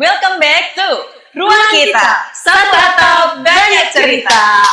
Welcome back to Ruang Kita, satu atap banyak cerita.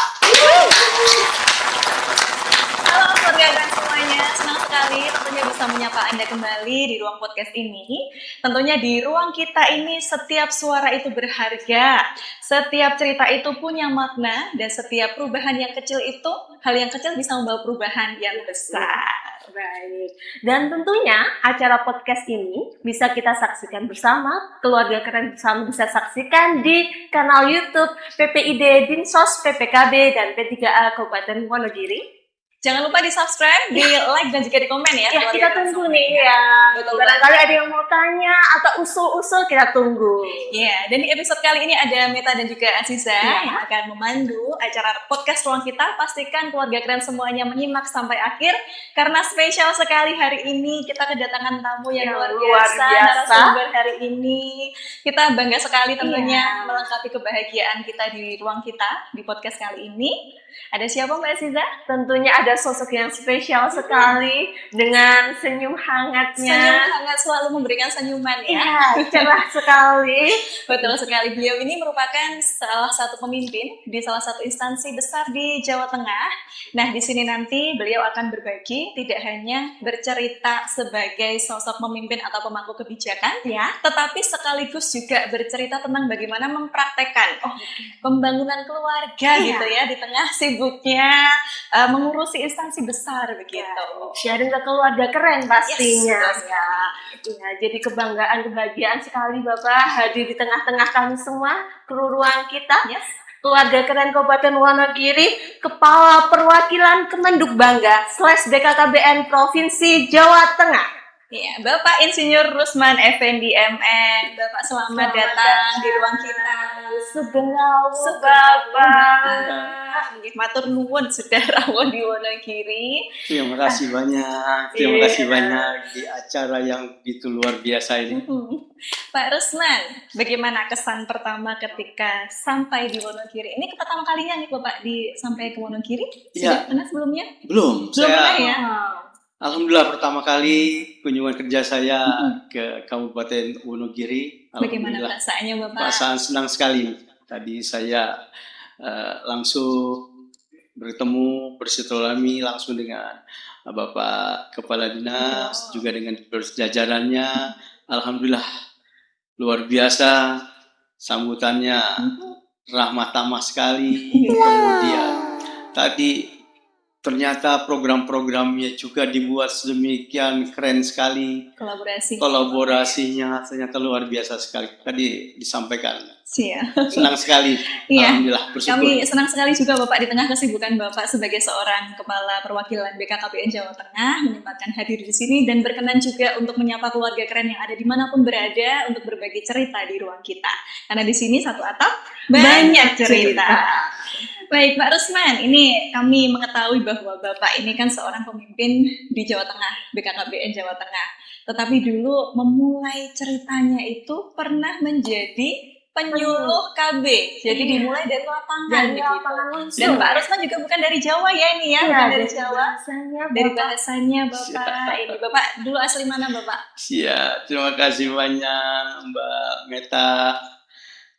Halo keluarga semuanya, senang sekali tentunya bisa menyapa Anda kembali di ruang podcast ini. Tentunya di ruang kita ini setiap suara itu berharga, setiap cerita itu punya makna, dan setiap perubahan yang kecil itu, hal yang kecil bisa membawa perubahan yang besar. Baik, dan tentunya acara podcast ini bisa kita saksikan bersama, keluarga keren bersama bisa saksikan di kanal YouTube PPID Dinsos PPKB dan P3A Kabupaten Wonogiri. Jangan lupa di-subscribe, di-like, dan juga di-komen ya. Ya, kita tunggu nih ya. Betul. Barangkali ada yang mau tanya atau usul-usul, kita tunggu. Ya, dan di episode kali ini ada Meta dan juga Aziza yang akan memandu acara podcast Ruang Kita. Pastikan keluarga keren semuanya menyimak sampai akhir, karena spesial sekali hari ini kita kedatangan tamu yang luar biasa. Narasumber hari ini kita bangga sekali tentunya melengkapi kebahagiaan kita di Ruang Kita di podcast kali ini. Ada siapa Mbak Aziza? Tentunya ada sosok yang spesial sekali dengan senyum hangatnya. Senyum hangat selalu memberikan senyuman ya. Iya, cerah sekali. Betul sekali. Beliau ini merupakan salah satu pemimpin di salah satu instansi besar di Jawa Tengah. Nah, di sini nanti beliau akan berbagi, tidak hanya bercerita sebagai sosok pemimpin atau pemangku kebijakan, tetapi sekaligus juga bercerita tentang bagaimana mempraktekkan pembangunan keluarga gitu ya di tengah sibuknya mengurusi instansi besar begitu. Sharing ke keluarga keren pastinya. Yes, ya, jadi kebanggaan, kebahagiaan sekali Bapak hadir di tengah-tengah kami semua, kru ruang kita. Keluarga keren Kabupaten Wonogiri, Kepala Perwakilan Kemenduk Bangga / BKKBN Provinsi Jawa Tengah. Ya, Bapak Insinyur Rusman Effendi MN. Bapak selamat datang di ruang kita. Segenau Bapak. Matur nuwun sudah rawuh di Wonogiri. Terima kasih banyak. Terima kasih banyak di acara yang begitu luar biasa ini. Pak Rusman, bagaimana kesan pertama ketika sampai di Wonogiri? Ini pertama kalinya nih Bapak sampai ke Wonogiri? Sudah pernah sebelumnya? Belum. Belum pernah ya? Alhamdulillah pertama kali kunjungan kerja saya ke Kabupaten Wonogiri. Bagaimana perasaannya Bapak? Perasaan senang sekali. Tadi saya langsung bertemu, bersilaturahmi langsung dengan Bapak Kepala Dinas, juga dengan jajarannya. Alhamdulillah luar biasa sambutannya, ramah tamah sekali. Kemudian tadi ternyata program-programnya juga dibuat sedemikian keren sekali. Kolaborasinya ternyata luar biasa sekali. Tadi disampaikan. Senang sekali. Alhamdulillah bersyukur. Kami senang sekali juga Bapak di tengah kesibukan Bapak sebagai seorang Kepala Perwakilan BKKBN Jawa Tengah menyempatkan hadir di sini dan berkenan juga untuk menyapa keluarga keren yang ada dimanapun berada untuk berbagi cerita di ruang kita. Karena di sini satu atap banyak cerita. Baik Pak Rusman, ini kami mengetahui bahwa Bapak ini kan seorang pemimpin di Jawa Tengah, BKKBN Jawa Tengah. Tetapi dulu memulai ceritanya itu pernah menjadi penyuluh KB. Jadi dimulai dari lapangan begitu. Dan Pak Rusman juga bukan dari Jawa ya ini ya, bukan dari Jawa. Dari bahasanya Bapak. Ini Bapak dulu asli mana Bapak? Siap, terima kasih banyak Mbak Meta.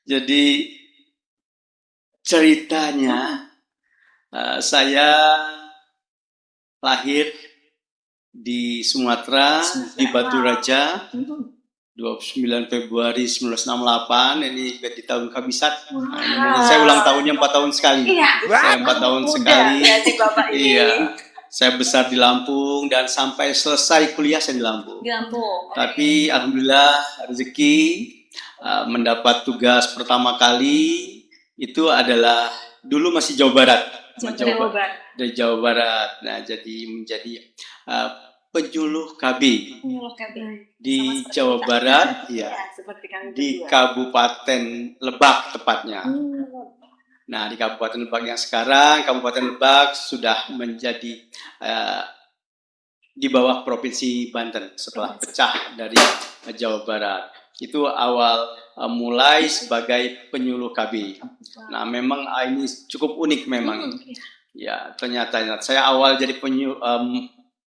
Jadi ceritanya saya lahir di Sumatera, di Batu Raja, 29 Februari 1968, ini di tahun Kabisat. Saya ulang tahunnya 4 tahun sekali. Saya 4 tahun sekali. Saya besar di Lampung dan sampai selesai kuliah saya di Lampung. Tapi alhamdulillah rezeki mendapat tugas pertama kali itu adalah dulu masih Jawa Barat. Dari Jawa Barat. Nah, jadi menjadi penyuluh KB di Jawa Barat, di Kabupaten Lebak tepatnya. Nah, di Kabupaten Lebak yang sekarang, Kabupaten Lebak sudah menjadi di bawah Provinsi Banten setelah pecah dari Jawa Barat. Itu awal mulai sebagai penyuluh KB. Nah, memang ini cukup unik memang. Ya, ternyata saya awal jadi penyuluh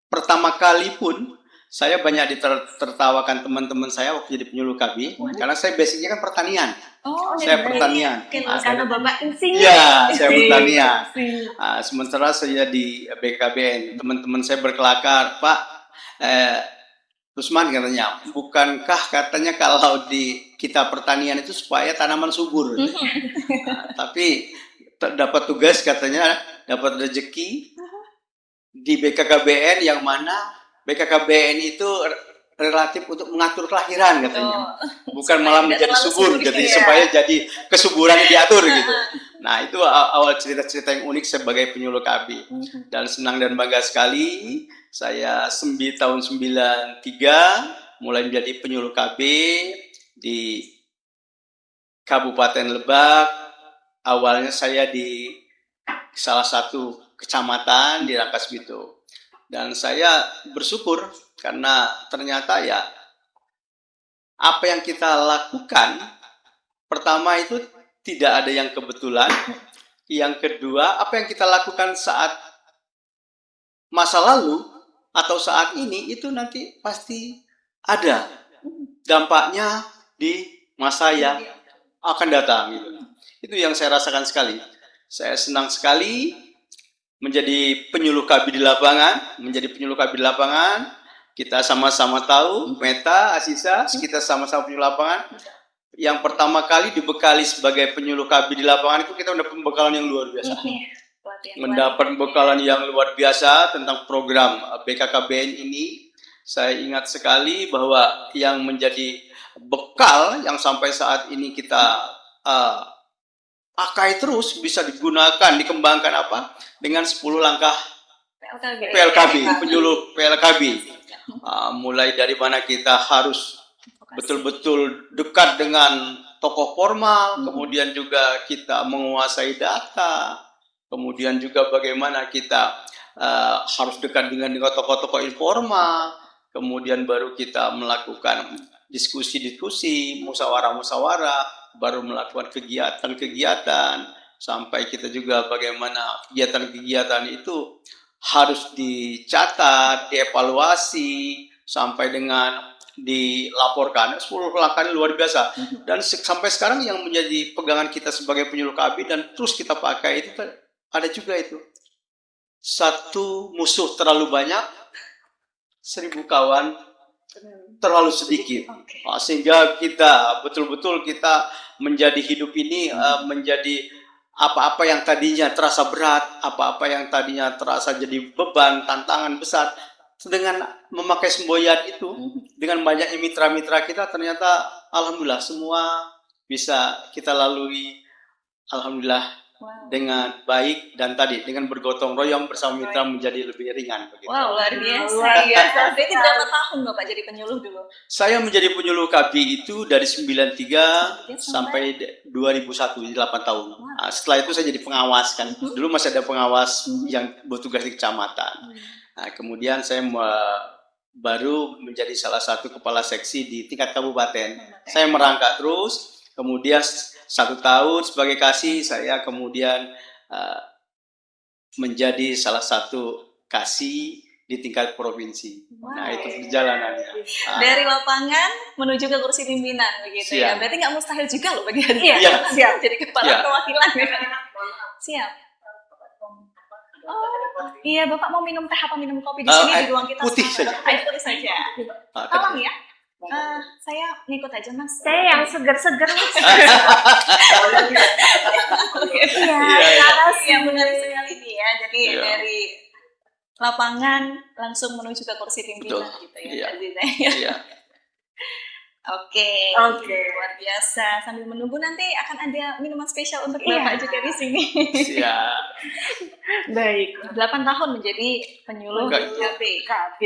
pertama kali pun saya banyak ditertawakan teman-teman saya waktu jadi penyuluh KB, karena saya basicnya kan pertanian. Oh, Saya baik. pertanian. Karena Bapak insinyur. Iya, saya pertanian. Sementara saya di BKBN, teman-teman saya berkelakar, Pak, Rusman katanya, bukankah katanya kalau di kita pertanian itu supaya tanaman subur. Tapi dapat tugas katanya, dapat rezeki di BKKBN yang mana BKKBN itu relatif untuk mengatur kelahiran katanya. Bukan malah menjadi subur, jadi supaya jadi kesuburan diatur gitu. Nah, itu awal cerita-cerita yang unik sebagai penyuluh KB. Dan senang dan bangga sekali saya tahun 93 mulai menjadi penyuluh KB di Kabupaten Lebak. Awalnya saya di salah satu kecamatan di Rangkasbitung. Dan saya bersyukur karena ternyata ya apa yang kita lakukan, pertama itu tidak ada yang kebetulan. Yang kedua, apa yang kita lakukan saat masa lalu atau saat ini itu nanti pasti ada dampaknya di masa yang akan datang gitu. Itu yang saya rasakan sekali. Saya senang sekali menjadi penyuluh KB di lapangan, kita sama-sama tahu, Meta, Asisa, kita sama-sama penyuluh lapangan. Yang pertama kali dibekali sebagai penyuluh KB di lapangan itu kita mendapat pembekalan yang luar biasa. Mendapat pembekalan yang luar biasa tentang program BKKBN ini. Saya ingat sekali bahwa yang menjadi bekal yang sampai saat ini kita pakai terus, bisa digunakan, dikembangkan apa? Dengan 10 langkah PLKB, penyuluh PLKB. Mulai dari mana kita harus betul-betul dekat dengan tokoh formal, kemudian juga kita menguasai data, kemudian juga bagaimana kita harus dekat dengan tokoh-tokoh informal, kemudian baru kita melakukan diskusi-diskusi, musyawarah-musyawarah, baru melakukan kegiatan-kegiatan, sampai kita juga bagaimana kegiatan-kegiatan itu harus dicatat, dievaluasi, sampai dengan dilaporkan. 10 langkah luar biasa. Dan sampai sekarang yang menjadi pegangan kita sebagai penyuluh KB dan terus kita pakai itu ada juga itu. Satu musuh terlalu banyak, 1000 kawan terlalu sedikit. Sehingga kita betul-betul kita menjadi hidup ini menjadi apa-apa yang tadinya terasa berat, apa-apa yang tadinya terasa jadi beban, tantangan besar, dengan memakai semboyan itu, dengan banyaknya mitra-mitra kita, ternyata alhamdulillah semua bisa kita lalui, alhamdulillah. Dengan baik dan tadi dengan bergotong royong bersama mitra menjadi lebih ringan begitu. Wow, luar biasa. Berarti berapa tahun Bapak jadi penyuluh dulu? Saya menjadi penyuluh KB itu dari 93 sampai 2001, 8 tahun. Nah, setelah itu saya jadi pengawas kan. Dulu masih ada pengawas yang bertugas di kecamatan. Nah, kemudian saya baru menjadi salah satu kepala seksi di tingkat kabupaten. Saya merangkak terus. Kemudian 1 tahun sebagai kasih, saya kemudian menjadi salah satu kasih di tingkat provinsi. Nah, itu perjalanannya. Dari lapangan menuju ke kursi pimpinan begitu ya. Berarti nggak mustahil juga loh bagi Anda. Siap. Jadi kepala perwakilan. Siap. Oh, iya, Bapak mau minum teh apa minum kopi di sini di ruang kita? Putih saja. Air putih saja. Tolong ya. Saya ngikut aja Mas. Saya yang seger-seger Mas. Iya, menarik sekali nih ya. Jadi dari lapangan langsung menuju ke kursi pimpinan gitu ya. Iya. Oke, luar biasa. Sambil menunggu nanti akan ada minuman spesial untuk Bapak juga di sini. Siap. Baik. 8 tahun menjadi penyuluh KB.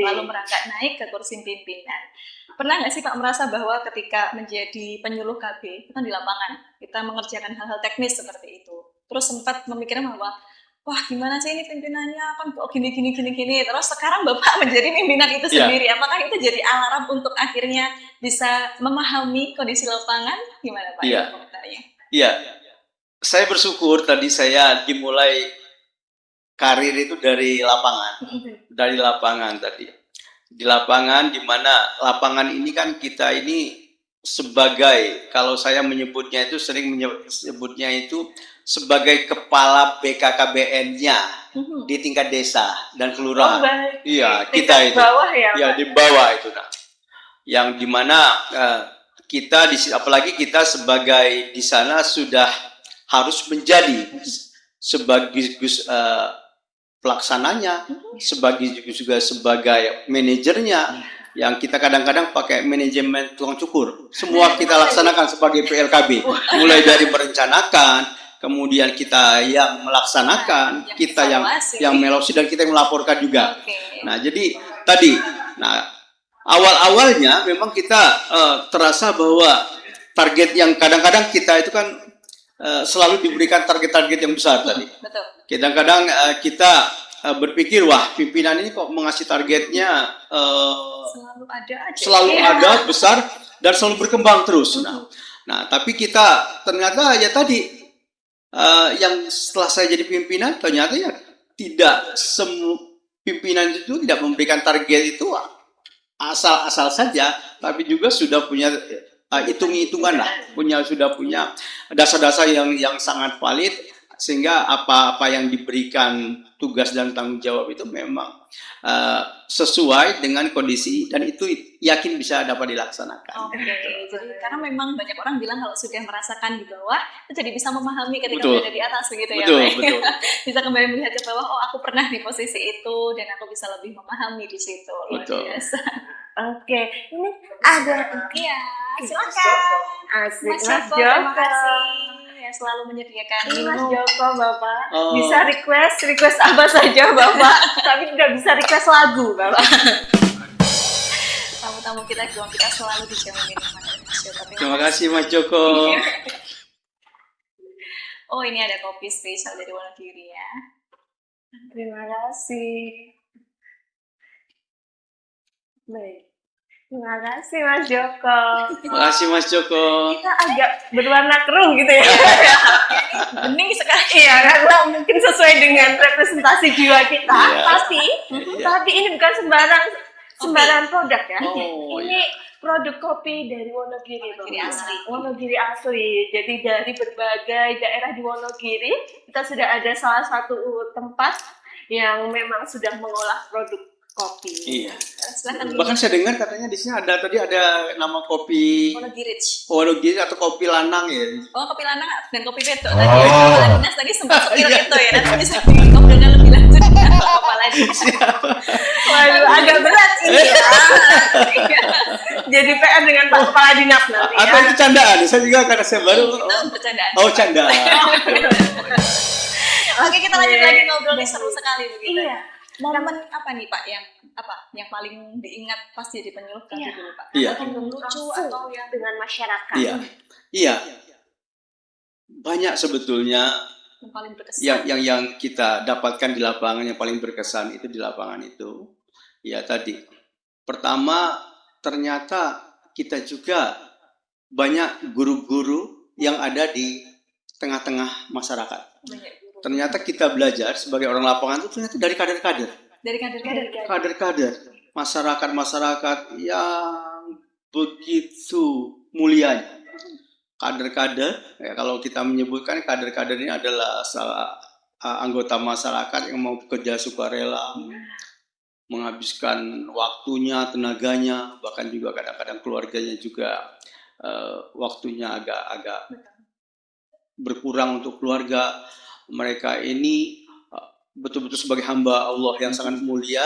Lalu merangkak naik ke kursi pimpinan. Pernah nggak sih Pak merasa bahwa ketika menjadi penyuluh KB, itu kan di lapangan, kita mengerjakan hal-hal teknis seperti itu. Terus sempat memikirkan bahwa, wah gimana sih ini pimpinannya kan kok gini. Terus sekarang Bapak menjadi pimpinan itu sendiri. Apakah itu jadi alarm untuk akhirnya bisa memahami kondisi lapangan? Gimana Pak? Komentarnya? Iya. Saya bersyukur tadi saya dimulai karir itu dari lapangan. Dari lapangan tadi. di lapangan, di mana lapangan ini kan kita ini sebagai, kalau saya menyebutnya itu sering menyebutnya itu sebagai kepala BKKBN-nya di tingkat desa dan kelurahan. Iya, kita itu. Bawah ya. Ya, di bawah itu. Nah, yang dimana kita apalagi kita sebagai di sana sudah harus menjadi sebagai pelaksananya, sebagai juga sebagai manajernya, yang kita kadang-kadang pakai manajemen tukang cukur. Semua kita laksanakan sebagai PLKB, mulai dari merencanakan, kemudian kita yang melaksanakan, kita yang melewati dan kita yang melaporkan juga. Nah, jadi tadi, nah awal-awalnya memang kita terasa bahwa target yang kadang-kadang kita itu kan selalu diberikan target-target yang besar tadi. Kadang-kadang kita berpikir, wah pimpinan ini kok mengasih targetnya selalu ada besar dan selalu berkembang terus. Nah, tapi kita ternyata ya tadi yang setelah saya jadi pimpinan ternyata ya tidak semua pimpinan itu tidak memberikan target itu asal-asal saja, tapi juga sudah punya hitung-hitungan lah, sudah punya dasar-dasar yang sangat valid, sehingga apa-apa yang diberikan tugas dan tanggung jawab itu memang sesuai dengan kondisi dan itu yakin bisa dapat dilaksanakan. Jadi karena memang banyak orang bilang kalau sudah merasakan di bawah itu jadi bisa memahami ketika berada di atas begitu ya, Pak. Betul. Bisa kembali melihat ke bawah, oh aku pernah di posisi itu dan aku bisa lebih memahami di situ. Luar biasa. Oke, ini ada silakan. Asik, Mas Mas Joko, Joko. terima kasih yang selalu menyediakan Mas Joko, Bapak bisa request apa saja, Bapak. Tapi tidak bisa request lagu, Bapak. Tamu-tamu kita selalu dijamin minuman dari Mas Joko. Terima kasih Mas Joko. Oh, ini ada kopi spesial dari Wonogiri ya. Terima kasih. Baik. Terima kasih Mas Joko. Terima kasih Mas Joko. Kita agak berwarna keruh gitu ya. Bening sekali ya, karena mungkin sesuai dengan representasi jiwa kita. Tapi ini bukan sembarang produk ya. Ini produk kopi dari Wonogiri, Wonogiri asli. Jadi dari berbagai daerah di Wonogiri, kita sudah ada salah satu tempat yang memang sudah mengolah produk kopi. Iya. Bahkan saya dengar katanya di sini ada nama kopi Wonogiri atau kopi lanang ya. Oh, kopi lanang dan kopi beto. Tadi Dinas tadi sempat sepil itu ya. Nanti bisa ngobrolnya lebih lanjut dengan Kepala Dinas. Waduh, agak berat ini ya. Jadi PR dengan Pak Kepala Dinas nanti ya. Atau itu candaan? Saya juga karena saya baru. Bercandaan. Oh, candaan. Oke, kita lanjut lagi ngobrol nih, seru sekali begitu. Iya. Momen apa nih Pak yang paling diingat pas jadi penyuluh tadi dulu Pak? Iya. Yang lucu atau yang dengan masyarakat? Iya. Banyak sebetulnya yang paling berkesan. Yang kita dapatkan di lapangan yang paling berkesan itu di lapangan itu. Ya tadi. Pertama, ternyata kita juga banyak guru-guru yang ada di tengah-tengah masyarakat. Ternyata kita belajar sebagai orang lapangan itu ternyata dari kader-kader. Kader-kader. Masyarakat yang begitu mulia. Kader-kader, ya kalau kita menyebutkan kader-kader ini adalah anggota masyarakat yang mau bekerja sukarela, menghabiskan waktunya, tenaganya, bahkan juga kadang-kadang keluarganya juga waktunya agak berkurang untuk keluarga. Mereka ini betul-betul sebagai hamba Allah yang sangat mulia.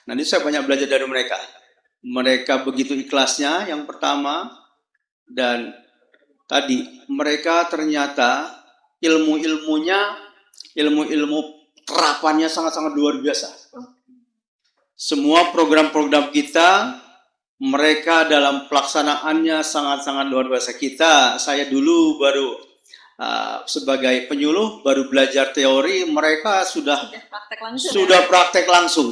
Nanti saya banyak belajar dari mereka. Mereka begitu ikhlasnya yang pertama. Dan tadi mereka ternyata ilmu terapannya sangat-sangat luar biasa. Semua program-program kita, mereka dalam pelaksanaannya sangat-sangat luar biasa. Saya dulu baru sebagai penyuluh baru belajar teori, mereka sudah praktek langsung.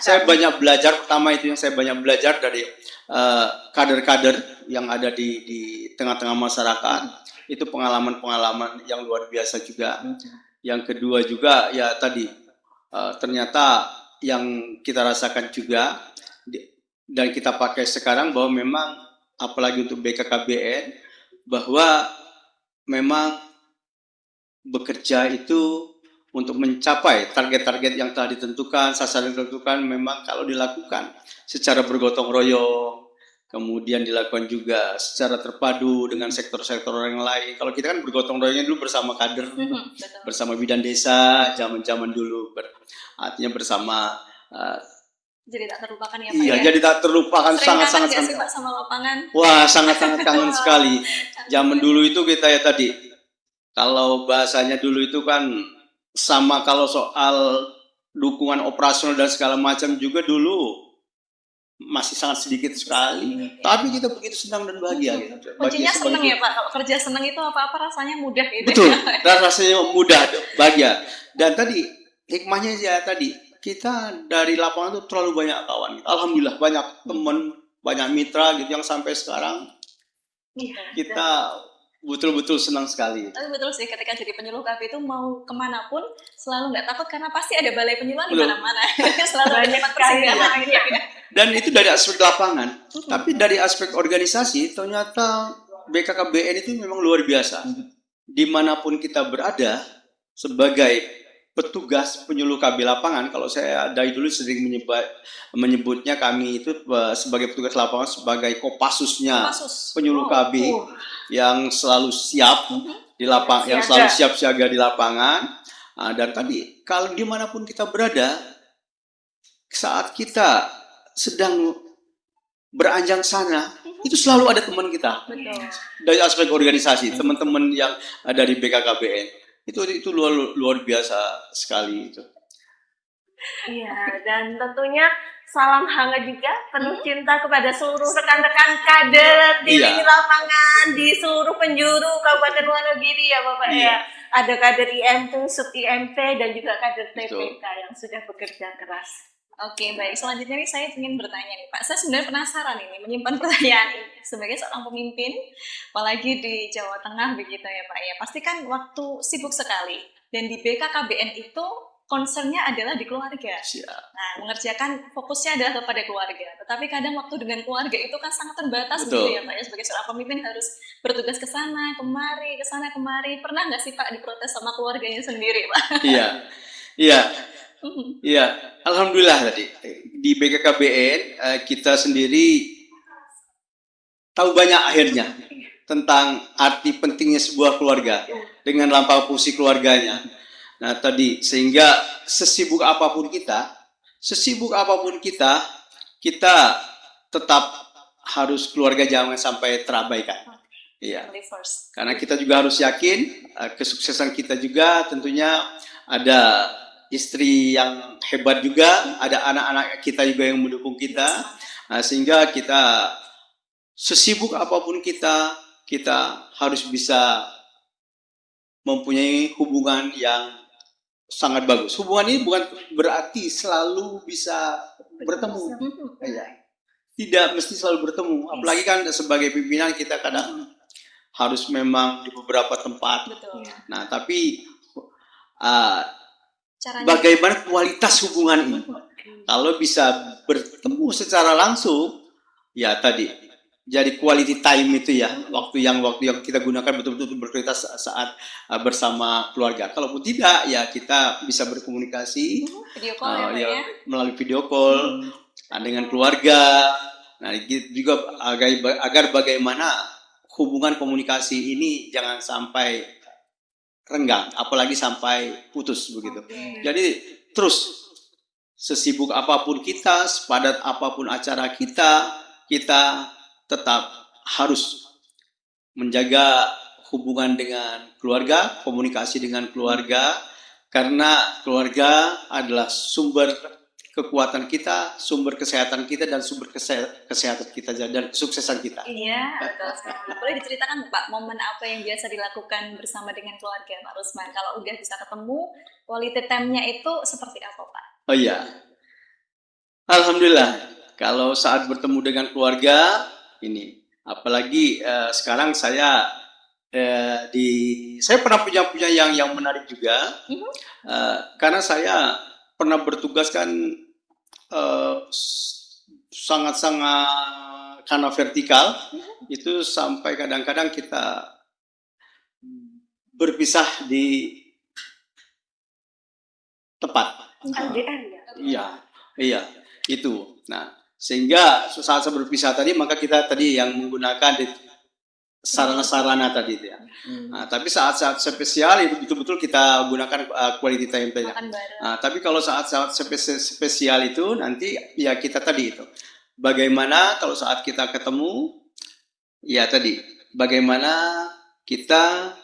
Saya banyak belajar, pertama itu yang saya banyak belajar dari kader-kader yang ada di tengah-tengah masyarakat. Itu pengalaman-pengalaman yang luar biasa juga. Yang kedua juga ya tadi ternyata yang kita rasakan juga dan kita pakai sekarang bahwa memang apalagi untuk BKKBN bahwa memang bekerja itu untuk mencapai target-target yang telah ditentukan, sasaran yang ditentukan memang kalau dilakukan secara bergotong royong, kemudian dilakukan juga secara terpadu dengan sektor-sektor yang lain. Kalau kita kan bergotong royongnya dulu bersama kader, bersama bidan desa, zaman-zaman dulu, artinya bersama. Jadi tak terlupakan ya Pak iya, ya? jadi tak terlupakan, sangat-sangat sih Pak sama lapangan? Wah, sangat-sangat kangen sekali. Zaman dulu itu kita ya tadi, kalau bahasanya dulu itu kan sama kalau soal dukungan operasional dan segala macam juga dulu masih sangat sedikit sekali. Tapi kita begitu senang dan bahagia. Gitu. Kuncinya senang ya Pak. Kalau kerja senang itu apa-apa rasanya mudah gitu. Betul. Dan rasanya mudah, bahagia. Dan tadi hikmahnya ya tadi kita dari lapangan itu terlalu banyak kawan. Alhamdulillah banyak teman, banyak mitra gitu yang sampai sekarang kita betul-betul senang sekali. Tapi betul sih ketika jadi penyuluh KB itu mau kemanapun selalu nggak takut karena pasti ada balai penyuluhan di mana-mana. Selalu ada tempat persinggahan. Dan itu dari aspek lapangan. Tapi dari aspek organisasi ternyata BKKBN itu memang luar biasa. Dimanapun kita berada sebagai petugas penyuluh KB lapangan, kalau saya dari dulu sering menyebutnya kami itu sebagai petugas lapangan sebagai Kopassusnya penyuluh KB yang selalu siap di lapangan, yang selalu siap siaga di lapangan. Dan tadi kalau dimanapun kita berada, saat kita sedang beranjang sana, itu selalu ada teman kita. Betul. Dari aspek organisasi, teman-teman yang dari BKKBN. Itu luar biasa sekali itu. Iya, dan tentunya salam hangat juga penuh cinta kepada seluruh rekan-rekan kader di lini lapangan di seluruh penjuru Kabupaten Wonogiri ya Bapak ya. Ada kader IMP, sub IMP dan juga kader TPK yang sudah bekerja keras. Oke, baik. Selanjutnya nih saya ingin bertanya nih Pak. Saya sebenarnya penasaran ini, menyimpan pertanyaan ini. Sebagai seorang pemimpin, apalagi di Jawa Tengah begitu ya Pak ya. Pasti kan waktu sibuk sekali. Dan di BKKBN itu concernnya adalah di keluarga. Nah, mengerjakan fokusnya adalah kepada keluarga. Tetapi kadang waktu dengan keluarga itu kan sangat terbatas gitu ya Pak ya. Sebagai seorang pemimpin harus bertugas ke sana, kemari, ke sana, kemari. Pernah nggak sih Pak diprotes sama keluarganya sendiri Pak? Iya, alhamdulillah tadi di BKKBN kita sendiri tahu banyak akhirnya tentang arti pentingnya sebuah keluarga dengan lampau fungsi keluarganya. Nah tadi sehingga sesibuk apapun kita tetap harus keluarga jangan sampai terabaikan. Iya. Karena kita juga harus yakin kesuksesan kita juga tentunya ada istri yang hebat juga, ada anak-anak kita juga yang mendukung kita, sehingga kita sesibuk apapun kita harus bisa mempunyai hubungan yang sangat bagus. Hubungan ini bukan berarti selalu bisa bertemu, tidak mesti selalu bertemu. Apalagi kan sebagai pimpinan kita kadang harus memang di beberapa tempat. Nah, tapi bagaimana kualitas hubungan ini? Kalau bisa bertemu secara langsung, ya tadi jadi quality time itu ya, waktu yang kita gunakan betul-betul berkualitas saat bersama keluarga. Kalaupun tidak, ya kita bisa berkomunikasi video call melalui video call dengan keluarga. Nah, juga agar bagaimana hubungan komunikasi ini jangan sampai renggang, apalagi sampai putus begitu. Jadi terus sesibuk apapun kita, sepadat apapun acara kita tetap harus menjaga hubungan dengan keluarga, komunikasi dengan keluarga, karena keluarga adalah sumber kekuatan kita, sumber kesehatan kita, dan sumber kesehatan kita dan kesuksesan kita. Iya, betul sekali. Boleh diceritakan Pak, momen apa yang biasa dilakukan bersama dengan keluarga Pak Rusman? Kalau udah bisa ketemu, quality time-nya itu seperti apa Pak? Oh iya, alhamdulillah. Kalau saat bertemu dengan keluarga, ini apalagi sekarang saya pernah punya yang menarik juga, karena saya pernah bertugas kan sangat-sangat karena vertikal itu sampai kadang-kadang kita berpisah di tempat. LDR ya. Iya, itu. Nah, sehingga saat berpisah tadi maka kita tadi yang menggunakan sarana-sarana tadi itu ya. Nah, tapi saat-saat spesial itu betul-betul kita gunakan quality time tadi. Nah, tapi kalau saat-saat spesial itu nanti ya kita tadi itu. Bagaimana kalau saat kita ketemu ya tadi, bagaimana kita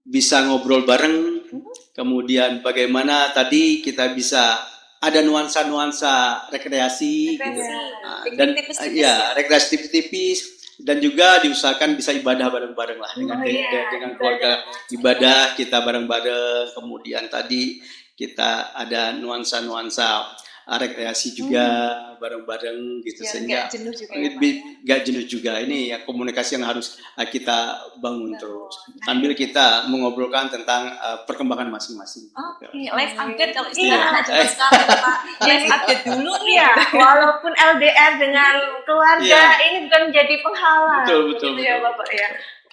bisa ngobrol bareng, kemudian bagaimana tadi kita bisa ada nuansa-nuansa rekreasi gitu. Nah, dan ya rekreasi tipis-tipis. Dan juga diusahakan bisa ibadah bareng-bareng lah dengan keluarga, ibadah kita bareng-bareng. Kemudian tadi kita ada nuansa-nuansa rekreasi juga bareng-bareng gitu, sehingga nggak jenuh juga. Ini ya komunikasi yang harus kita bangun terus sambil kita mengobrolkan tentang perkembangan masing-masing. Live update kalau istilahnya cepat sekali Pak. Live update dulu nih ya. Walaupun LDR dengan keluarga ini bukan menjadi penghalang. Betul ya Bapak ya.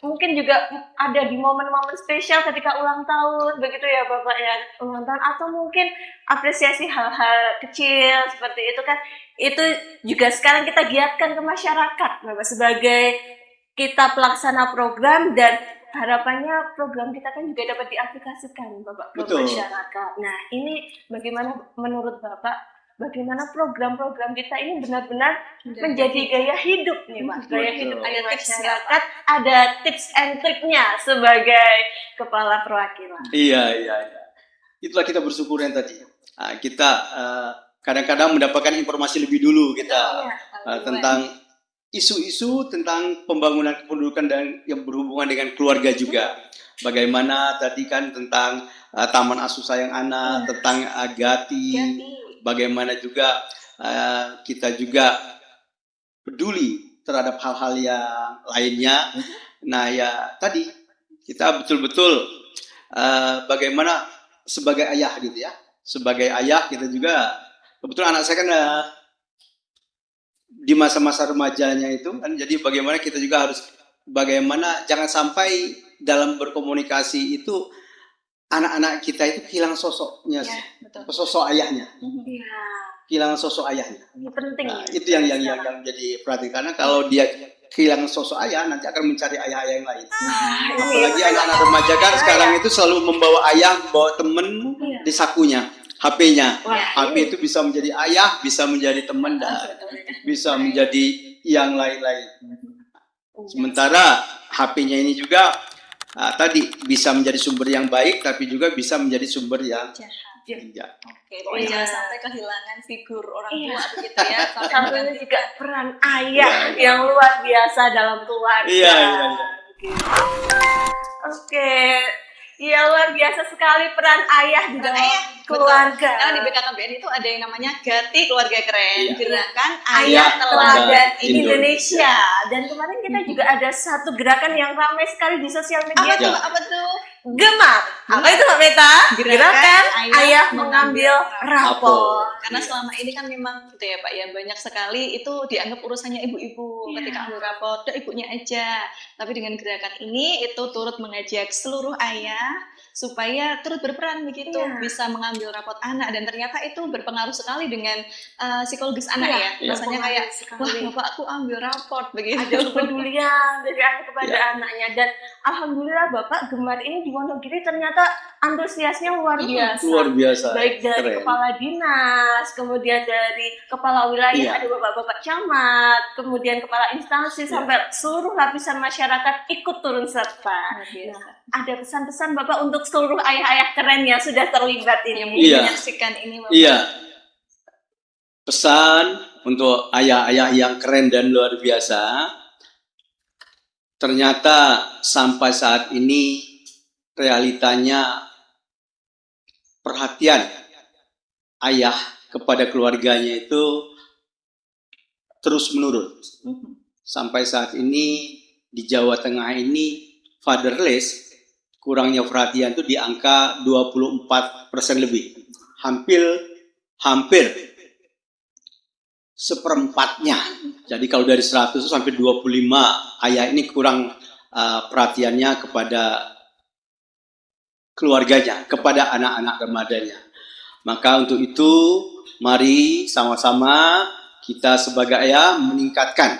Mungkin juga ada di momen-momen spesial ketika ulang tahun, begitu ya Bapak ya, ulang tahun, atau mungkin apresiasi hal-hal kecil seperti itu kan, itu juga sekarang kita giatkan ke masyarakat Bapak sebagai kita pelaksana program, dan harapannya program kita kan juga dapat diaplikasikan Bapak ke masyarakat. Nah ini bagaimana menurut Bapak, bagaimana program-program kita ini benar-benar menjadi gaya hidup nih Pak, gaya hidup masyarakat, ada tips and triknya sebagai kepala perwakilan. Iya. Itulah kita bersyukur yang tadi. Kita kadang-kadang mendapatkan informasi lebih dulu kita tentang isu-isu tentang pembangunan kependudukan dan yang berhubungan dengan keluarga juga. Bagaimana tadi kan tentang Taman Asuh Sayang Anak, tentang Gati. Bagaimana juga kita juga peduli terhadap hal-hal yang lainnya. Nah ya tadi kita betul-betul bagaimana sebagai ayah gitu ya. Sebagai ayah kita juga, kebetulan anak saya kan di masa-masa remajanya itu kan, jadi bagaimana kita juga harus bagaimana jangan sampai dalam berkomunikasi itu anak-anak kita itu kehilangan sosoknya, sosok ayahnya, kehilangan sosok ayahnya. Ini penting. Nah, itu yang jadi perhatian, karena kalau dia kehilangan sosok ayah nanti akan mencari ayah-ayah yang lain. Apalagi anak-anak remaja kan sekarang itu selalu membawa ayah, membawa temen di sakunya, HP-nya. HP itu bisa menjadi ayah, bisa menjadi teman, dan bisa menjadi yang lain-lain. Sementara HP-nya ini juga tadi bisa menjadi sumber yang baik, tapi juga bisa menjadi sumber yang jahat. Oke, jangan sampai kehilangan figur orang tua begitu ya. Satunya juga peran ayah yang luar biasa dalam keluarga. Iya. Oke. Ya luar biasa sekali peran ayah di dalam keluarga. Karena di BKKBN itu ada yang namanya Gati Keluarga Keren, gerakan Ayah Teladan Indonesia. Dan kemarin kita juga ada satu gerakan yang ramai sekali di sosial media. Apa tuh? Gemar. Apa itu Mbak Meta? Gerakan Ayah Mengambil Rapor. Karena selama ini kan memang gitu ya Pak ya, banyak sekali itu dianggap urusannya ibu-ibu ketika ambil rapor, udah ibunya aja. Tapi dengan gerakan ini itu turut mengajak seluruh ayah supaya turut berperan begitu, bisa mengambil rapot anak, dan ternyata itu berpengaruh sekali dengan psikologis anak ya. Rasanya kayak wah bapak aku ambil raport begitu. Ada kepedulian dari ayah kepada anaknya, dan alhamdulillah Bapak Gemar ini di Wonogiri ternyata antusiasnya luar biasa. Baik dari kepala dinas, kemudian dari kepala wilayah, ada bapak-bapak camat, kemudian kepala instansi, sampai seluruh lapisan masyarakat ikut turun serta. Ada pesan-pesan Bapak untuk seluruh ayah-ayah keren yang sudah terlibat ini, menyaksikan ini Bapak? Iya. Pesan untuk ayah-ayah yang keren dan luar biasa. Ternyata sampai saat ini realitanya perhatian ayah kepada keluarganya itu terus menurun. Sampai saat ini di Jawa Tengah ini fatherless, kurangnya perhatian itu di angka 24% lebih. Hampir seperempatnya. Jadi kalau dari 100 sampai 25 ayah ini kurang perhatiannya kepada keluarganya, kepada anak-anak remajanya. Maka untuk itu mari sama-sama kita sebagai ayah meningkatkan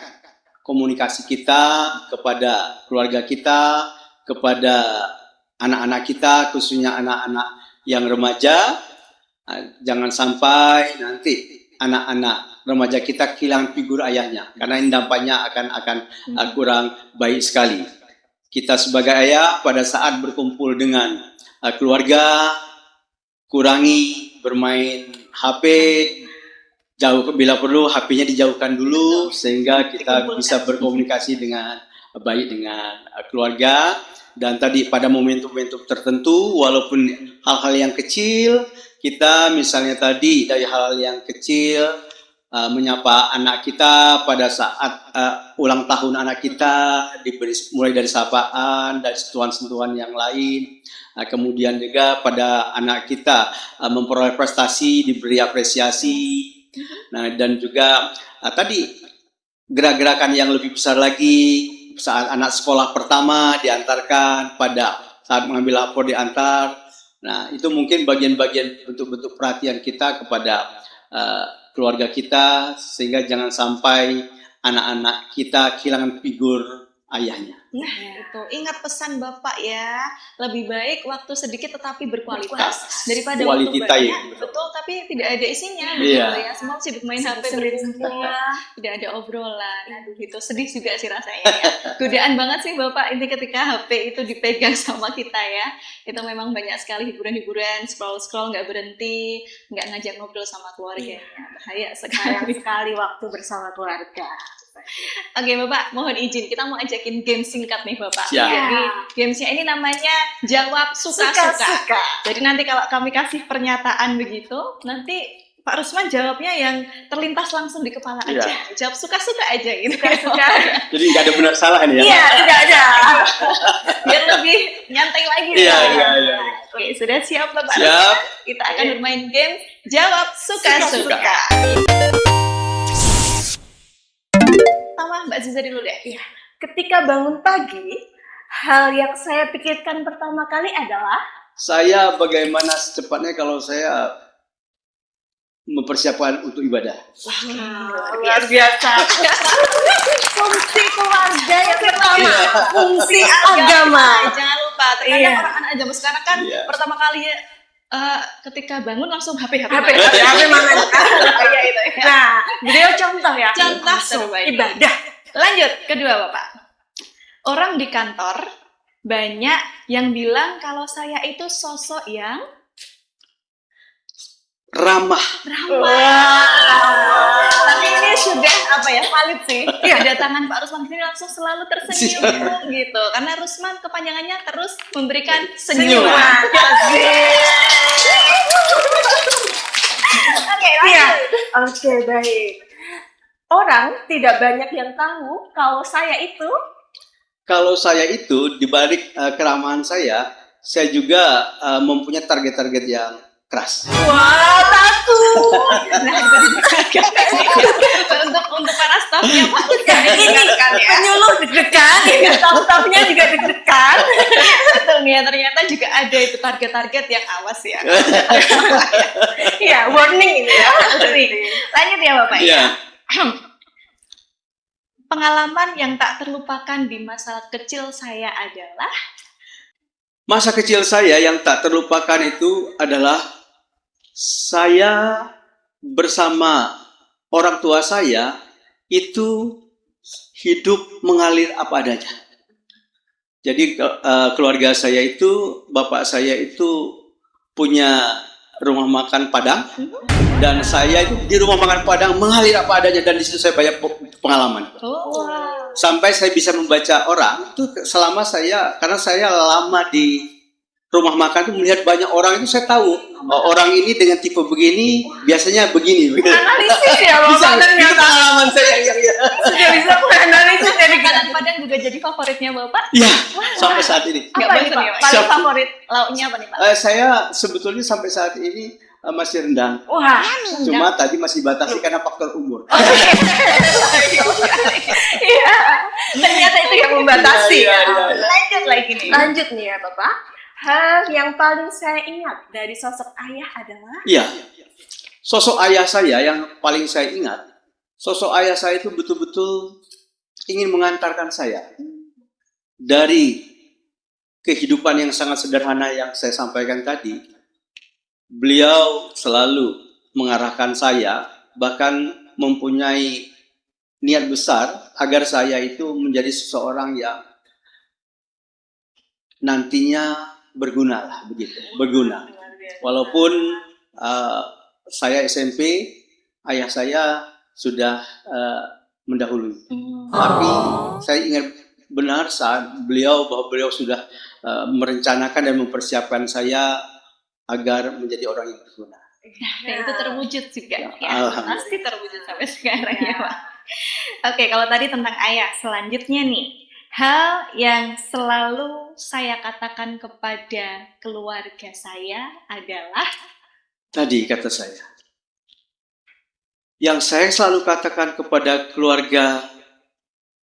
komunikasi kita kepada keluarga kita, kepada anak-anak kita, khususnya anak-anak yang remaja. Jangan sampai nanti anak-anak remaja kita kehilangan figur ayahnya, karena ini dampaknya akan kurang baik sekali. Kita sebagai ayah pada saat berkumpul dengan keluarga, kurangi bermain HP, jauh bila perlu HP-nya dijauhkan dulu sehingga kita bisa berkomunikasi dengan baik dengan keluarga. Dan tadi pada momentum-momentum tertentu, walaupun hal-hal yang kecil, kita misalnya tadi dari hal yang kecil, menyapa anak kita pada saat ulang tahun anak kita, mulai dari sapaan, dari sentuhan-sentuhan yang lain. Kemudian juga pada anak kita memperoleh prestasi, diberi apresiasi. Nah, dan juga tadi gerak-gerakan yang lebih besar lagi, saat anak sekolah pertama diantarkan, pada saat mengambil lapor diantar. Nah, itu mungkin bagian-bagian bentuk-bentuk perhatian kita kepada keluarga kita, sehingga jangan sampai anak-anak kita kehilangan figur ayahnya. Nah, itu ingat pesan Bapak ya, lebih baik waktu sedikit tetapi berkualitas daripada Quality waktu time. banyak, betul, tapi tidak ada isinya, Iya. betul ya. Semua sibuk main HP Sendiri semua, tidak ada obrolan. Aduh, itu sedih juga sih rasanya ya. Godaan banget sih Bapak ini ketika HP itu dipegang sama kita ya. Itu memang banyak sekali hiburan-hiburan, scroll-scroll nggak berhenti, nggak ngajak ngobrol sama keluarga. Bahaya Sayang sekali. sekali waktu bersama keluarga. Oke Bapak, mohon izin kita mau ajakin game singkat nih Bapak. Siap. Jadi gamesnya ini namanya jawab suka-suka. Suka-suka. Jadi nanti kalau kami kasih pernyataan begitu, nanti Pak Rusman jawabnya yang terlintas langsung di kepala aja. Jawab suka-suka aja gitu. Suka-suka. Jadi nggak ada benar salah ini ya? Iya, tidak ada. Biar lebih nyantai lagi. Iya, Pak. iya. Oke, sudah siap Bapak? Siap. Kita akan bermain game jawab suka-suka. Pertama Mbak Ziza dulu deh. Iya. Ketika bangun pagi, hal yang saya pikirkan pertama kali adalah Saya bagaimana secepatnya kalau saya mempersiapkan untuk ibadah. luar biasa. Fungsi keluarga yang pertama, fungsi agama. Jangan lupa, terkadang Iya. orang anak zaman sekarang kan Iya. pertama kali ketika bangun langsung HP. HP mana? Iya itu. Ya. Nah, beliau contoh ya. Contoh Langsung terbaik. ibadah. Lanjut, kedua Bapak. Orang di kantor banyak yang bilang kalau saya itu sosok yang Ramah. Tapi ini sudah valid sih. Kedatangan Pak Rusman sini langsung selalu tersenyum gitu. Karena Rusman kepanjangannya terus memberikan senyuman. Oke, Iya. lanjut. Oke, baik. Orang tidak banyak yang tahu kalau saya itu Kalau saya itu di balik keramahan saya juga mempunyai target-target yang keras. wah, takut. Nah, untuk para stafnya Pak Rusman Ini kan ya. penyuluh deg-degan, staff-staffnya juga deg-degan. Betul nih, ternyata juga ada itu target-target yang awas ya. Iya, warning ini ya. Lanjut ya Bapak ya. Iya. Pengalaman yang tak terlupakan di masa kecil saya adalah Masa kecil saya yang tak terlupakan itu adalah saya bersama orang tua saya itu hidup mengalir apa adanya. Jadi keluarga saya itu, bapak saya itu punya rumah makan Padang, dan saya itu di rumah makan Padang mengalir apa adanya, dan di situ saya banyak pengalaman. Sampai saya bisa membaca orang itu selama karena saya lama di rumah makan itu melihat banyak orang itu, saya tahu orang ini dengan tipe begini biasanya begini. Analisis ya, Bapak, Itu ternyata. pengalaman saya yang Sudah bisa menganalisis dari makanan Padang juga jadi favoritnya Bapak? ya sampai saat ini. Nggak Apa nih, bosan Pak? ya, Pak? Paling Siap. favorit lauknya apa nih Pak? Saya sebetulnya sampai saat ini masih rendah. Wah, Cuma tadi masih batasi karena faktor umur. iya. Ternyata itu yang membatasi. Iya. Lanjut lagi nih. Lanjut nih ya Bapak. Hal yang paling saya ingat dari sosok ayah adalah Iya. Sosok ayah saya yang paling saya ingat, sosok ayah saya itu betul-betul ingin mengantarkan saya dari kehidupan yang sangat sederhana yang saya sampaikan tadi. Beliau selalu mengarahkan saya, bahkan mempunyai niat besar agar saya itu menjadi seseorang yang nantinya berguna lah, begitu, berguna. Walaupun saya SMP, ayah saya sudah mendahului. Tapi saya ingat benar saat bahwa beliau sudah merencanakan dan mempersiapkan saya agar menjadi orang yang berguna. Dan itu terwujud juga. Ya, Alhamdulillah. pasti terwujud sampai sekarang ya Pak. Oke, kalau tadi tentang ayah, selanjutnya nih. Hal yang selalu saya katakan kepada keluarga saya adalah Tadi kata saya, yang saya selalu katakan kepada keluarga,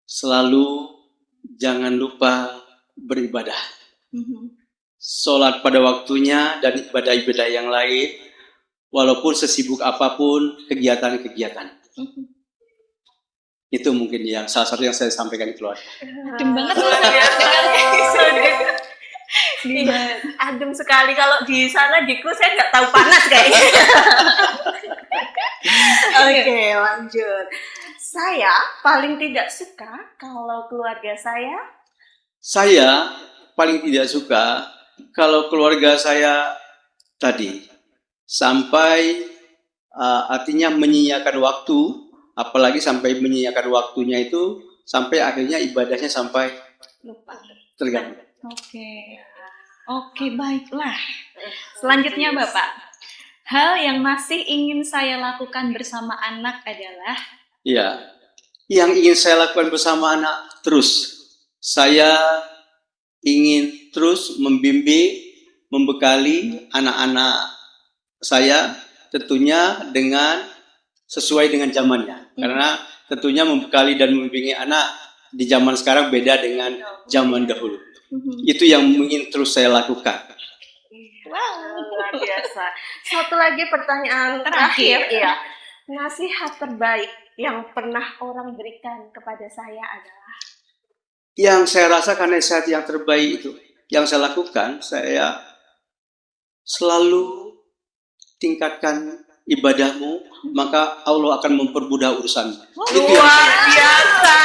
selalu jangan lupa beribadah. Sholat pada waktunya dan ibadah-ibadah yang lain, walaupun sesibuk apapun kegiatan-kegiatan. Itu mungkin yang salah satu yang saya sampaikan ke keluarga. adem banget loh. adem sekali. Kalau di sana diku saya nggak tahu panas kayaknya. Oke, lanjut. Saya paling tidak suka kalau keluarga saya paling tidak suka kalau keluarga saya tadi sampai artinya menyia-nyiakan waktu, apalagi sampai menyia-nyiakan waktunya itu sampai akhirnya ibadahnya sampai Lupa. terganggu. Oke, baiklah. Selanjutnya Bapak, hal yang masih ingin saya lakukan bersama anak adalah Ya, yang ingin saya lakukan bersama anak terus. Saya ingin terus membimbing, membekali anak-anak saya tentunya dengan sesuai dengan zamannya. Karena tentunya membekali dan membimbing anak di zaman sekarang beda dengan zaman dahulu. Itu yang ingin terus saya lakukan. Wow, luar biasa. Satu lagi pertanyaan terakhir. Iya. Nasihat terbaik yang pernah orang berikan kepada saya adalah Yang saya rasakan nasihat yang terbaik itu, yang saya lakukan, saya selalu tingkatkan ibadahmu, maka Allah akan mempermudah urusanmu. luar biasa.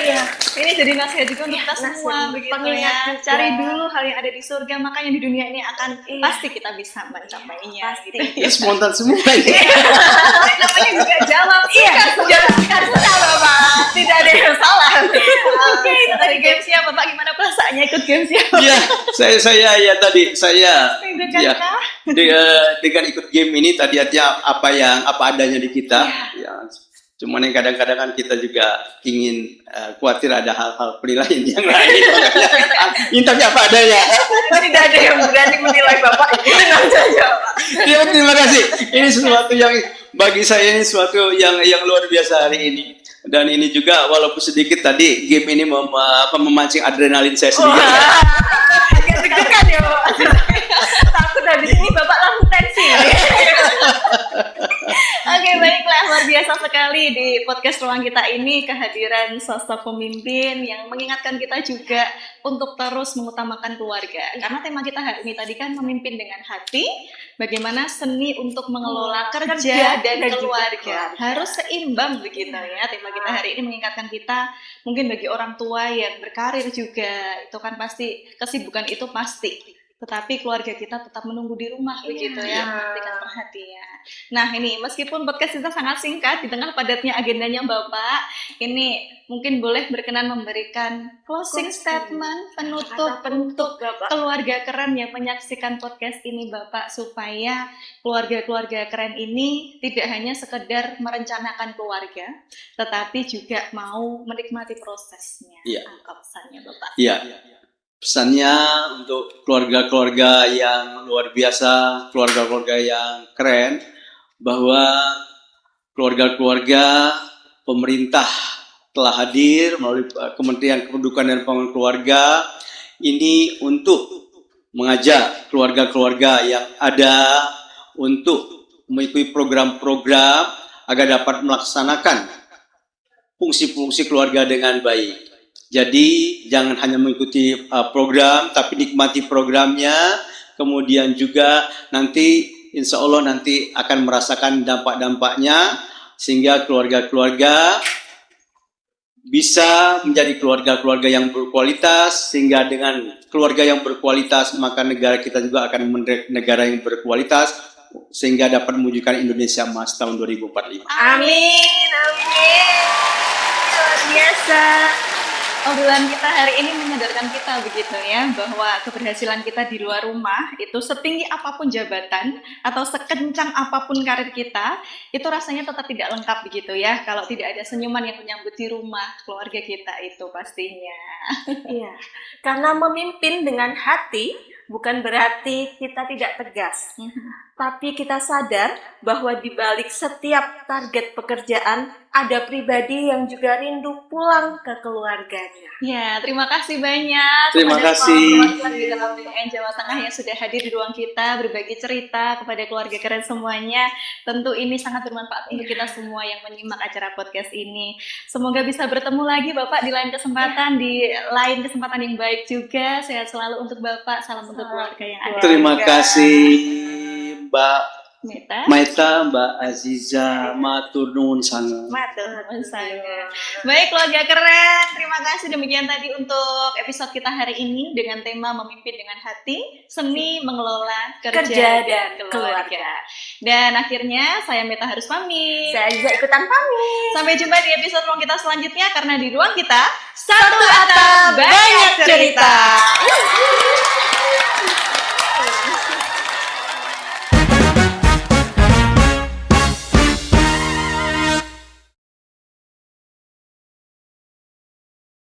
Iya, ini jadi nasihat juga untuk kita nasihat semua begitu pengingat ya. juga. Cari dulu hal yang ada di surga, makanya di dunia ini akan pasti kita bisa mencapainya. Pasti. Gitu. Ya spontan semua ini. Namanya juga jawab Jangan susah Bapak. Tidak ada yang salah. Oke, itu tadi gamesnya Bapak, gimana perasaannya ikut gamesnya? Iya, saya ya Deg-degankah? dengan ikut game ini tadi artinya apa adanya di kita. Ya, cuman yang kadang-kadang kan kita juga ingin khawatir ada hal-hal penilaian yang lain. Ini tapi apa adanya. Tidak ada yang berani menilai Bapak. Tenang saja Pak. Ya, terima kasih. Ini sesuatu yang bagi saya ini sesuatu yang luar biasa hari ini. Dan ini juga walaupun sedikit tadi game ini memancing adrenalin saya sedikit. Agak deg-degan ya Bapak. Takut dari sini Bapak langsung tensi. Oke, baiklah, luar biasa sekali di podcast ruang kita ini kehadiran sosok pemimpin yang mengingatkan kita juga untuk terus mengutamakan keluarga. Karena tema kita hari ini tadi kan memimpin dengan hati, bagaimana seni untuk mengelola kerja dan keluarga. Harus seimbang begitu ya. Tema kita hari ini mengingatkan kita, mungkin bagi orang tua yang berkarir juga, itu kan pasti kesibukan itu pasti. Tetapi keluarga kita tetap menunggu di rumah begitu ya, memberikan perhatian. Nah ini meskipun podcast kita sangat singkat di tengah padatnya agendanya Bapak, ini mungkin boleh berkenan memberikan closing statement penutup untuk keluarga keren yang menyaksikan podcast ini Bapak, supaya keluarga-keluarga keren ini tidak hanya sekedar merencanakan keluarga, tetapi juga mau menikmati prosesnya. Iya. Apa pesannya Bapak? Iya. Pesannya untuk keluarga-keluarga yang luar biasa, keluarga-keluarga yang keren, bahwa keluarga-keluarga pemerintah telah hadir melalui Kementerian Kependudukan dan Pembangunan Keluarga ini untuk mengajak keluarga-keluarga yang ada untuk mengikuti program-program agar dapat melaksanakan fungsi-fungsi keluarga dengan baik. Jadi jangan hanya mengikuti program, tapi nikmati programnya. Kemudian juga nanti insya Allah nanti akan merasakan dampak-dampaknya, sehingga keluarga-keluarga bisa menjadi keluarga-keluarga yang berkualitas. Sehingga dengan keluarga yang berkualitas, maka negara kita juga akan menjadi negara yang berkualitas, sehingga dapat mewujudkan Indonesia Emas tahun 2045. Amin, amin. Luar biasa. Obrolan kita hari ini menyadarkan kita begitu ya, bahwa keberhasilan kita di luar rumah itu setinggi apapun jabatan atau sekencang apapun karir kita, itu rasanya tetap tidak lengkap begitu ya, kalau tidak ada senyuman yang menyambut di rumah keluarga kita itu pastinya. Iya, karena memimpin dengan hati bukan berarti kita tidak tegas, tapi kita sadar bahwa di balik setiap target pekerjaan ada pribadi yang juga rindu pulang ke keluarganya. Ya, terima kasih banyak Terima kepada kasih. perwakilan BKKBN Jawa Tengah yang sudah hadir di ruang kita, berbagi cerita kepada keluarga keren semuanya. Tentu ini sangat bermanfaat untuk kita semua yang menyimak acara podcast ini. Semoga bisa bertemu lagi Bapak di lain kesempatan, di lain kesempatan yang baik juga. Sehat selalu untuk Bapak, salam untuk keluarga yang ada. Terima kasih Mbak Meta. Mbak Aziza, matur nuwun sangat. Matur nuwun sangat. Baik keluarga keren, terima kasih demikian tadi untuk episode kita hari ini dengan tema memimpin dengan hati, seni mengelola kerja dan keluarga. Dan akhirnya saya Meta harus pamit. Saya juga ikutan pamit. Sampai jumpa di episode ruang kita selanjutnya, karena di ruang kita satu atap banyak cerita.